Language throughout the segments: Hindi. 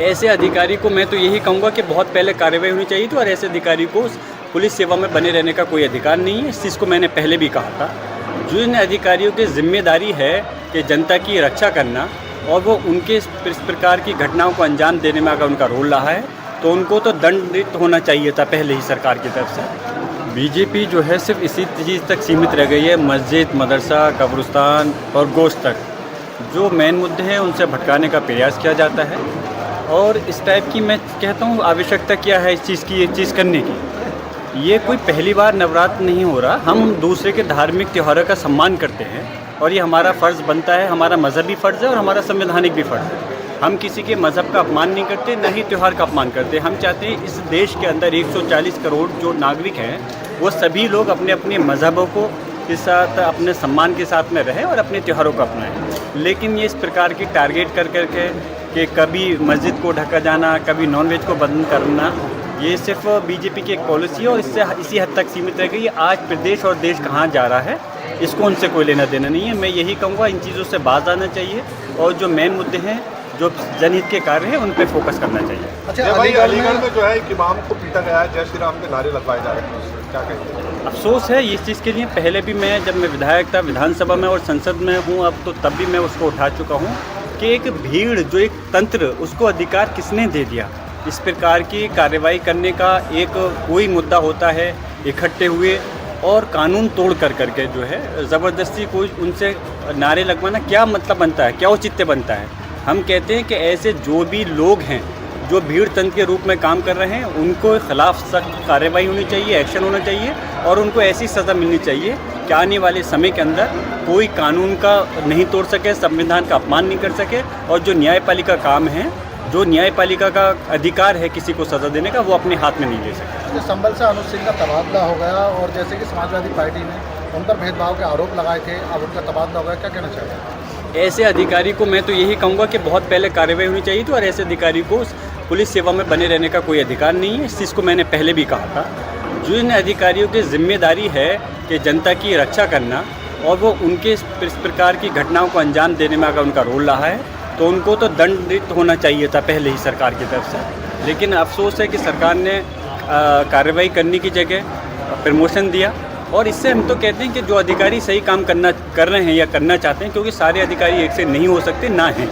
ऐसे अधिकारी को मैं तो यही कहूँगा कि बहुत पहले कार्रवाई होनी चाहिए थी और ऐसे अधिकारी को पुलिस सेवा में बने रहने का कोई अधिकार नहीं है। इस चीज़ को मैंने पहले भी कहा था। जो इन अधिकारियों की जिम्मेदारी है कि जनता की रक्षा करना और वो उनके इस प्रकार की घटनाओं को अंजाम देने में अगर उनका रोल रहा है तो उनको तो दंडित होना चाहिए था पहले ही सरकार की तरफ से। बीजेपी जो है सिर्फ इसी चीज़ तक सीमित रह गई है, मस्जिद, मदरसा, कब्रिस्तान और गोश्त तक। जो मेन मुद्दे हैं उनसे भटकाने का प्रयास किया जाता है और इस टाइप की मैं कहता हूँ आवश्यकता क्या है इस चीज़ की, ये चीज़ करने की। ये कोई पहली बार नवरात्र नहीं हो रहा। हम दूसरे के धार्मिक त्योहारों का सम्मान करते हैं और ये हमारा फ़र्ज़ बनता है, हमारा मज़हबी फ़र्ज़ है और हमारा संवैधानिक भी फ़र्ज़ है। हम किसी के मज़हब का अपमान नहीं करते, न ही त्यौहार का अपमान करते। हम चाहते हैं इस देश के अंदर 140 करोड़ जो नागरिक हैं वो सभी लोग अपने अपने मज़हबों को के साथ अपने सम्मान के साथ में रहें और अपने त्योहारों को अपनाएं। लेकिन ये इस प्रकार की टारगेट कर करके कि कभी मस्जिद को ढका जाना, कभी नॉनवेज को बंद करना, ये सिर्फ बीजेपी की एक पॉलिसी है और इससे इसी हद तक सीमित रह गई। आज प्रदेश और देश कहाँ जा रहा है इसको उनसे कोई लेना देना नहीं है। मैं यही कहूँगा इन चीज़ों से बाज आना चाहिए और जो मेन मुद्दे हैं जो जनहित के कार्य हैं उन पर फोकस करना चाहिए। अच्छा भाई, अलीगढ़ में जो है एक इमाम को पीटा गया है, जय श्री राम के नारे लगवाए जा रहे हैं, उससे क्या कहेंगे? अफसोस है इस चीज़ के लिए। पहले भी मैं जब मैं विधायक था विधानसभा में और संसद में हूँ अब तो तब भी मैं उसको उठा चुका हूँ कि एक भीड़ जो एक तंत्र उसको अधिकार किसने दे दिया इस प्रकार की कार्रवाई करने का। एक कोई मुद्दा होता है इकट्ठे हुए और कानून तोड़ कर करके जो है ज़बरदस्ती कोई उनसे नारे लगवाना क्या मतलब बनता है, क्या औचित्य बनता है। हम कहते हैं कि ऐसे जो भी लोग हैं जो भीड़ तंत्र के रूप में काम कर रहे हैं उनको खिलाफ सख्त कार्रवाई होनी चाहिए, एक्शन होना चाहिए और उनको ऐसी सज़ा मिलनी चाहिए कि आने वाले समय के अंदर कोई कानून का नहीं तोड़ सके, संविधान का अपमान नहीं कर सके और जो न्यायपालिका काम है, जो न्यायपालिका का अधिकार है किसी को सज़ा देने का, वो अपने हाथ में नहीं ले सके। जो संभल से अनुज सिंह का तबादला हो गया और जैसे कि समाजवादी पार्टी ने उन पर भेदभाव के आरोप लगाए थे, अब उनका तबादला हो गया, क्या कहना चाहिए? ऐसे अधिकारी को मैं तो यही कहूँगा कि बहुत पहले कार्रवाई होनी चाहिए थी और ऐसे अधिकारी को पुलिस सेवा में बने रहने का कोई अधिकार नहीं है। इस चीज़ को मैंने पहले भी कहा था। जो इन अधिकारियों की जिम्मेदारी है कि जनता की रक्षा करना और वो उनके इस प्रकार की घटनाओं को अंजाम देने में अगर उनका रोल रहा है तो उनको तो दंडित होना चाहिए था पहले ही सरकार की तरफ से। लेकिन अफसोस है कि सरकार ने कार्रवाई करने की जगह प्रमोशन दिया और इससे हम तो कहते हैं कि जो अधिकारी सही काम कर रहे हैं या करना चाहते हैं, क्योंकि सारे अधिकारी एक से नहीं हो सकते ना हैं,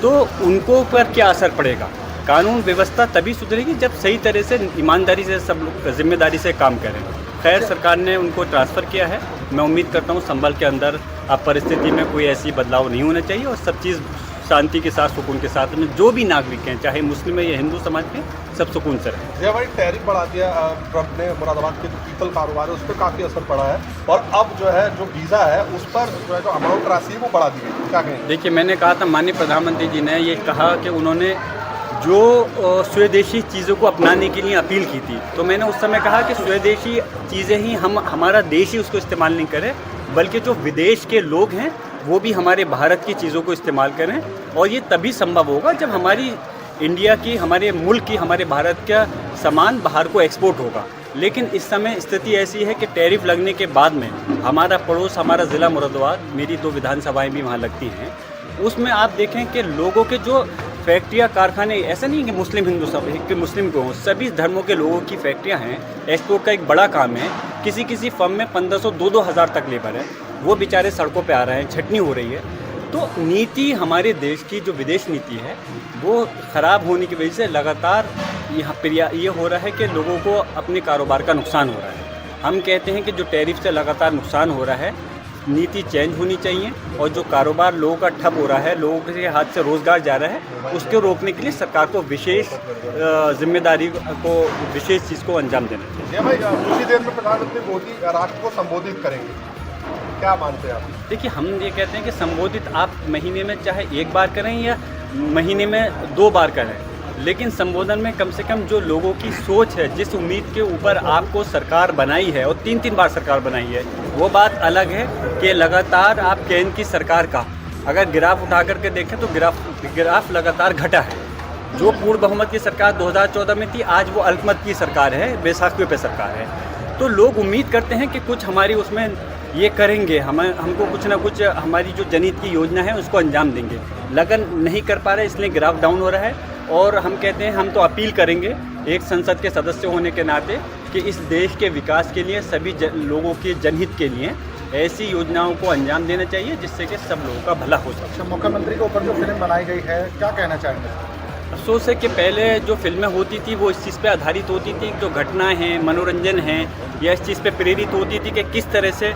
तो उनको पर क्या असर पड़ेगा। कानून व्यवस्था तभी सुधरेगी जब सही तरह से ईमानदारी से सब लोग जिम्मेदारी से काम करें। खैर सरकार ने उनको ट्रांसफ़र किया है। मैं उम्मीद करता हूँ संभल के अंदर अब परिस्थिति में कोई ऐसी बदलाव नहीं होना चाहिए और सब चीज़ शांति के साथ, सुकून के साथ में जो भी नागरिक हैं, चाहे मुस्लिम है या हिंदू समाज के, सब सुकून से रहें। जय भाई, टैरिफ बढ़ा दिया ट्रम्प ने, मुरादाबाद के जो पीतल कारोबार है उस पर काफ़ी असर पड़ा है और अब जो है जो वीज़ा है उस पर जो है जो अमाउंट राशि है वो बढ़ा दी गई, क्या कहें? देखिए, मैंने कहा था माननीय प्रधानमंत्री जी ने ये कहा कि उन्होंने जो स्वदेशी चीज़ों को अपनाने के लिए अपील की थी, तो मैंने उस समय कहा कि स्वदेशी चीज़ें ही हमारा देश ही उसको इस्तेमाल नहीं करे, बल्कि जो विदेश के लोग हैं वो भी हमारे भारत की चीज़ों को इस्तेमाल करें और ये तभी संभव होगा जब हमारी इंडिया की, हमारे मुल्क की, हमारे भारत का सामान बाहर को एक्सपोर्ट होगा। लेकिन इस समय स्थिति ऐसी है कि टैरिफ लगने के बाद में हमारा पड़ोस, हमारा ज़िला मुरादाबाद, मेरी 2 विधानसभाएं भी वहाँ लगती हैं, उसमें आप देखें कि लोगों के जो फैक्ट्रियाँ, कारखाने, ऐसा नहीं कि मुस्लिम हिंदू सब कि मुस्लिम को, सभी धर्मों के लोगों की फैक्ट्रियाँ हैं। एक्सपोर्ट का एक बड़ा काम है। किसी फर्म में 1500 2-2 हज़ार तक लेबर है, वो बेचारे सड़कों पे आ रहे हैं, छटनी हो रही है। तो नीति, हमारे देश की जो विदेश नीति है वो ख़राब होने की वजह से लगातार यहाँ पर ये हो रहा है कि लोगों को अपने कारोबार का नुकसान हो रहा है। हम कहते हैं कि जो टैरिफ से लगातार नुकसान हो रहा है, नीति चेंज होनी चाहिए और जो कारोबार लोगों का ठप हो रहा है, लोगों के हाथ से रोज़गार जा रहा है, उसको रोकने के लिए सरकार को विशेष जिम्मेदारी को, विशेष चीज़ को अंजाम देना चाहिए। भाई, कुछ ही देर में प्रधानमंत्री मोदी राष्ट्र को संबोधित करेंगे, क्या मानते हैं आप? देखिए, हम ये कहते हैं कि संबोधित आप महीने में चाहे 1 बार करें या महीने में 2 बार करें, लेकिन संबोधन में कम से कम जो लोगों की सोच है, जिस उम्मीद के ऊपर आपको सरकार बनाई है और 3-3 बार सरकार बनाई है, वो बात अलग है कि लगातार आप केंद्र की सरकार का अगर ग्राफ उठा करके देखें तो ग्राफ लगातार घटा है। जो पूर्ण बहुमत की सरकार 2014 में थी, आज वो अल्पमत की सरकार है, बैसाखियों पे सरकार है। तो लोग उम्मीद करते हैं कि कुछ हमारी उसमें ये करेंगे, हमको कुछ ना कुछ हमारी जो जनहित की योजना है उसको अंजाम देंगे। लगन नहीं कर पा रहे, इसलिए ग्राफ डाउन हो रहा है। और हम कहते हैं हम तो अपील करेंगे एक संसद के सदस्य होने के नाते कि इस देश के विकास के लिए सभी लोगों के जनहित के लिए ऐसी योजनाओं को अंजाम देना चाहिए जिससे कि सब लोगों का भला हो सके। अच्छा, मुख्यमंत्री के ऊपर जो फिल्म बनाई गई है, क्या कहना चाहेंगे? अफसोस है कि पहले जो फिल्में होती थी वो इस चीज़ पे आधारित होती थी, जो घटनाएं हैं, मनोरंजन हैं, या इस चीज़ पे प्रेरित होती थी कि किस तरह से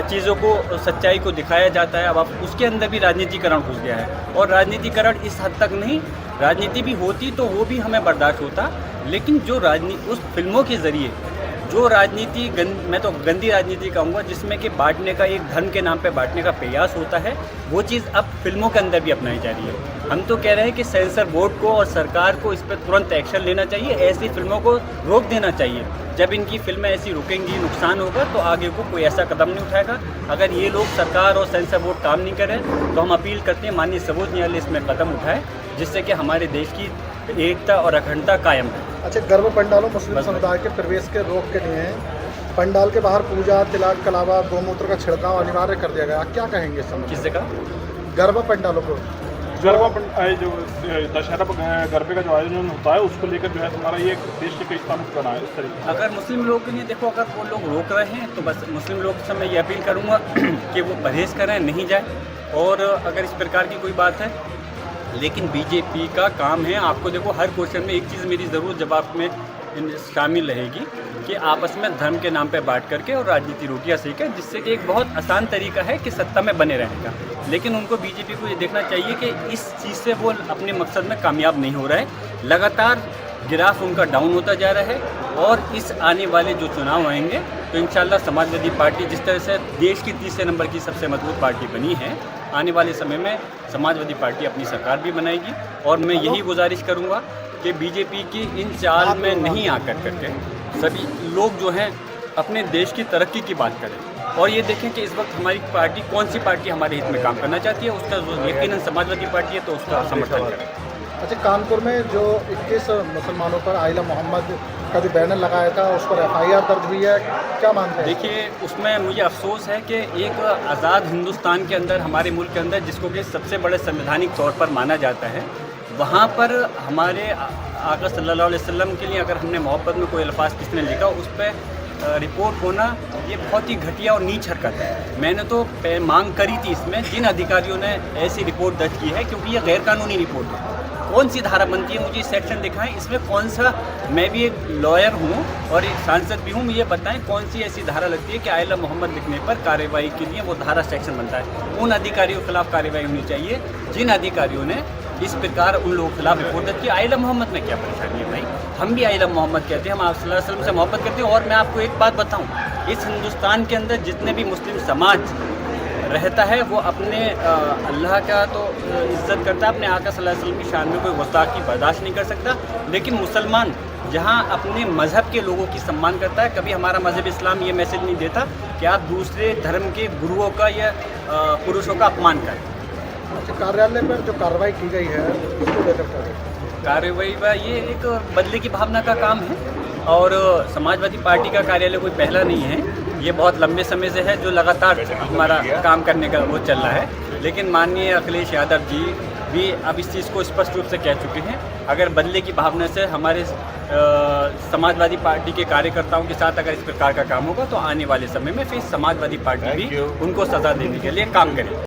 चीज़ों को, सच्चाई को दिखाया जाता है। अब उसके अंदर भी राजनीतिकरण घुस गया है, और राजनीतिकरण इस हद तक नहीं, राजनीति भी होती तो वो भी हमें बर्दाश्त होता, लेकिन जो राजनीति उस फिल्मों के ज़रिए जो राजनीति मैं तो गंदी राजनीति कहूँगा, जिसमें कि बांटने का, एक धर्म के नाम पे बांटने का प्रयास होता है, वो चीज़ अब फिल्मों के अंदर भी अपनाई जा रही है। हम तो कह रहे हैं कि सेंसर बोर्ड को और सरकार को इस पर तुरंत एक्शन लेना चाहिए, ऐसी फिल्मों को रोक देना चाहिए। जब इनकी फिल्में ऐसी रुकेंगी, नुकसान होगा, तो आगे को कोई ऐसा कदम नहीं उठाएगा। अगर ये लोग, सरकार और सेंसर बोर्ड काम नहीं करें तो हम अपील करते हैं माननीय सर्वोच्च न्यायालय इसमें कदम उठाए, जिससे कि हमारे देश की एकता और अखंडता कायम है। अच्छा, गर्भ पंडालों मुस्लिम समुदाय के प्रवेश के रोक के लिए पंडाल के बाहर पूजा, तिलक के अलावा गोमूत्र का छिड़काव अनिवार्य कर दिया गया, क्या कहेंगे इस समय? किससे कहा? गर्भ पंडालों को, जो दशहरा गरबे का जो आयोजन होता है उसको लेकर जो है तुम्हारा ये देश के कई स्थानों पर बना है इस तरीके। अगर मुस्लिम लोगों के लिए देखो, अगर वो लोग रोक रहे हैं तो बस मुस्लिम लोग से मैं ये अपील करूँगा कि वो परहेज़ करें, नहीं जाए। और अगर इस प्रकार की कोई बात है, लेकिन बीजेपी का काम है, आपको देखो हर क्वेश्चन में एक चीज़ मेरी ज़रूर जवाब में शामिल रहेगी कि आपस में धर्म के नाम पे बांट करके और राजनीति रोकिया सीखें, जिससे कि एक बहुत आसान तरीका है कि सत्ता में बने रहने का। लेकिन उनको, बीजेपी को ये देखना चाहिए कि इस चीज़ से वो अपने मकसद में कामयाब नहीं हो रहा है। लगातार ग्राफ उनका डाउन होता जा रहा है, और इस आने वाले जो चुनाव आएंगे तो इंशाल्लाह समाजवादी पार्टी जिस तरह से देश की तीसरे नंबर की सबसे मजबूत पार्टी बनी है, आने वाले समय में समाजवादी पार्टी अपनी सरकार भी बनाएगी। और मैं यही गुजारिश करूँगा कि बीजेपी की इन चाल में नहीं आकर करके सभी लोग जो हैं अपने देश की तरक्की की बात करें, और ये देखें कि इस वक्त हमारी पार्टी, कौन सी पार्टी हमारे हित में काम करना चाहती है, उसका जो यकीनन समाजवादी पार्टी है तो उसका समर्थन करें। अच्छा, कानपुर में जो 21 मुसलमानों पर आइला मोहम्मद का जो बैनर लगाया था, उस पर FIR दर्ज हुई है, क्या मानते हैं? देखिए, उसमें मुझे अफसोस है कि एक आज़ाद हिंदुस्तान के अंदर, हमारे मुल्क के अंदर, जिसको कि सबसे बड़े संवैधानिक तौर पर माना जाता है, वहाँ पर हमारे आका सल्लल्लाहु अलैहि वसल्लम के लिए अगर हमने मोहब्बत में कोई अल्फाज किसने लिखा, उस पर रिपोर्ट होना ये बहुत ही घटिया और नीच हरकत है। मैंने तो मांग करी थी इसमें, जिन अधिकारियों ने ऐसी रिपोर्ट दर्ज की है, क्योंकि ये गैर कानूनी रिपोर्ट है। कौन सी धारा बनती है, मुझे सेक्शन दिखाएं, इसमें कौन सा, मैं भी एक लॉयर हूँ और एक सांसद भी हूँ, मुझे बताएं कौन सी ऐसी धारा लगती है कि आइला मोहम्मद लिखने पर कार्रवाई के लिए वो धारा सेक्शन बनता है। उन अधिकारियों के खिलाफ कार्रवाई होनी चाहिए जिन अधिकारियों ने इस प्रकार उन लोगों के खिलाफ रिपोर्ट दर्ज की। आइला मोहम्मद में क्या परेशानी है भाई? हम भी आइला मोहम्मद कहते हैं, हम आप सल्लल्लाहु अलैहि वसल्लम से मोहब्बत करते हैं। और मैं आपको एक बात बताऊँ, इस हिंदुस्तान के अंदर जितने भी मुस्लिम समाज रहता है वो अपने अल्लाह का तो इज़्ज़त करता है, अपने आका सल्लल्लाहु अलैहि वसल्लम की शान में कोई गुस्ताखी बर्दाश्त नहीं कर सकता। लेकिन मुसलमान जहाँ अपने मज़हब के लोगों की सम्मान करता है, कभी हमारा मज़हब इस्लाम ये मैसेज नहीं देता कि आप दूसरे धर्म के गुरुओं का या पुरुषों का अपमान करें। अच्छा, कार्यालय पर जो कार्रवाई की गई है उसको लेकर कार्रवाई व ये एक बदले की भावना का काम है, और समाजवादी पार्टी का कार्यालय कोई पहला नहीं है, ये बहुत लंबे समय से है जो लगातार हमारा काम करने का वो चल रहा है। लेकिन माननीय अखिलेश यादव जी भी अब इस चीज़ को स्पष्ट रूप से कह चुके हैं, अगर बदले की भावना से हमारे समाजवादी पार्टी के कार्यकर्ताओं के साथ अगर इस प्रकार का काम होगा तो आने वाले समय में फिर समाजवादी पार्टी भी उनको सज़ा देने के लिए काम करेगी।